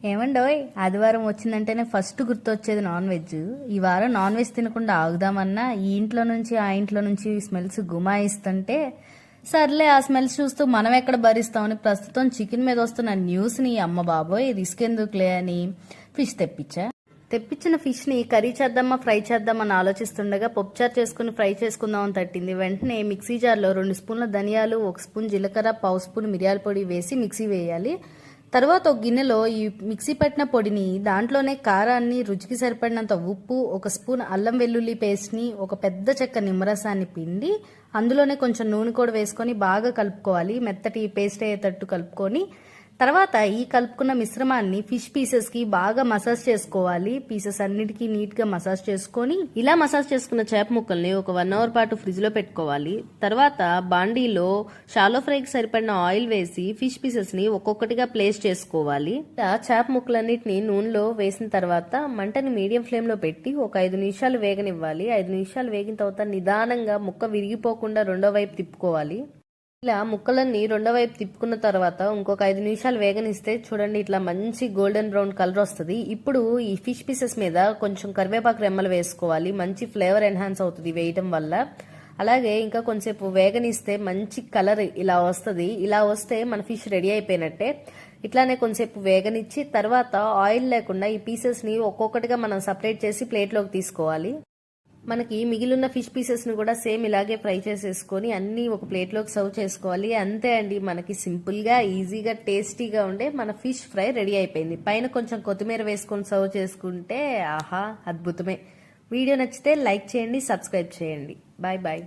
ఏమండోయ్, ఆదివారం వచ్చిందంటేనే ఫస్ట్ గుర్తొచ్చేది నాన్ వెజ్. ఈ వారం నాన్ వెజ్ తినకుండా ఆగుదామన్నా ఈ ఇంట్లో నుంచి ఆ ఇంట్లో నుంచి స్మెల్స్ గుమాయిస్తుంటే సర్లే ఆ స్మెల్స్ చూస్తూ మనం ఎక్కడ భరిస్తామని ప్రస్తుతం చికెన్ మీద వస్తున్న న్యూస్ని అమ్మ బాబోయ్ రిస్క్ ఎందుకులే అని ఫిష్ తెప్పించిన ఫిష్ని కర్రీ చేద్దామా ఫ్రై చేద్దామని ఆలోచిస్తుండగా పప్పుచారు చేసుకుని ఫ్రై చేసుకుందామని తట్టింది. వెంటనే మిక్సీ జార్లో 2 స్పూన్ల ధనియాలు, 1 స్పూన్ జీలకర్ర, 1/2 స్పూన్ మిరియాల పొడి వేసి మిక్సీ వేయాలి. తర్వాత ఒక గిన్నెలో ఈ మిక్సీ పట్టిన పొడిని, దాంట్లోనే కారాన్ని, రుచికి సరిపడినంత ఉప్పు, 1 స్పూన్ అల్లం వెల్లుల్లి పేస్ట్ని, ఒక పెద్ద చెక్క నిమ్మరసాన్ని పిండి అందులోనే కొంచెం నూనె కూడా వేసుకొని బాగా కలుపుకోవాలి. మెత్తటి పేస్ట్ అయ్యేటట్టు కలుపుకొని తర్వాత ఈ కలుపుకున్న మిశ్రమాన్ని ఫిష్ పీసెస్కి బాగా మసాజ్ చేసుకోవాలి. పీసెస్ అన్నిటికీ నీట్గా మసాజ్ చేసుకొని ఇలా మసాజ్ చేసుకున్న చేప ముక్కల్ని ఒక 1 అవర్ పాటు ఫ్రిడ్జ్లో పెట్టుకోవాలి. తర్వాత బాండీలో షాలో ఫ్రైకి సరిపడిన ఆయిల్ వేసి ఫిష్ పీసెస్ని ఒక్కొక్కటిగా ప్లేస్ చేసుకోవాలి. ఇలా చేప ముక్కలన్నిటిని నూనెలో వేసిన తర్వాత మంటని మీడియం ఫ్లేమ్లో పెట్టి ఒక 5 నిమిషాలు వేగనివ్వాలి. 5 నిమిషాలు వేగిన తర్వాత నిదానంగా ముక్క విరిగిపోకుండా రెండో వైపు తిప్పుకోవాలి. ఇలా ముక్కలన్నీ రెండో వైపు తిప్పుకున్న తర్వాత ఇంకొక 5 నిమిషాలు వేగనిస్తే చూడండి ఇట్లా మంచి గోల్డెన్ బ్రౌన్ కలర్ వస్తుంది. ఇప్పుడు ఈ ఫిష్ పీసెస్ మీద కొంచెం కరివేపాకు రెమ్మలు వేసుకోవాలి. మంచి ఫ్లేవర్ ఎన్హాన్స్ అవుతుంది వేయటం వల్ల. అలాగే ఇంకా కొంచెంసేపు వేగనిస్తే మంచి కలర్ ఇలా వస్తుంది. ఇలా వస్తే మన ఫిష్ రెడీ అయిపోయినట్టే. ఇట్లానే కొంచెంసేపు వేగనిచ్చి తర్వాత ఆయిల్ లేకుండా ఈ పీసెస్ని ఒక్కొక్కటిగా మనం సపరేట్ చేసి ప్లేట్లోకి తీసుకోవాలి. మనకి మిగిలిన ఫిష్ పీసెస్ని కూడా సేమ్ ఇలాగే ఫ్రై చేసేసుకొని అన్నీ ఒక ప్లేట్లోకి సర్వ్ చేసుకోవాలి. అంతే అండి, మనకి సింపుల్గా ఈజీగా టేస్టీగా ఉండే మన ఫిష్ ఫ్రై రెడీ అయిపోయింది. పైన కొంచెం కొత్తిమీర వేసుకొని సర్వ్ చేసుకుంటే ఆహా అద్భుతమే. వీడియో నచ్చితే లైక్ చేయండి, సబ్స్క్రైబ్ చేయండి. Bye bye.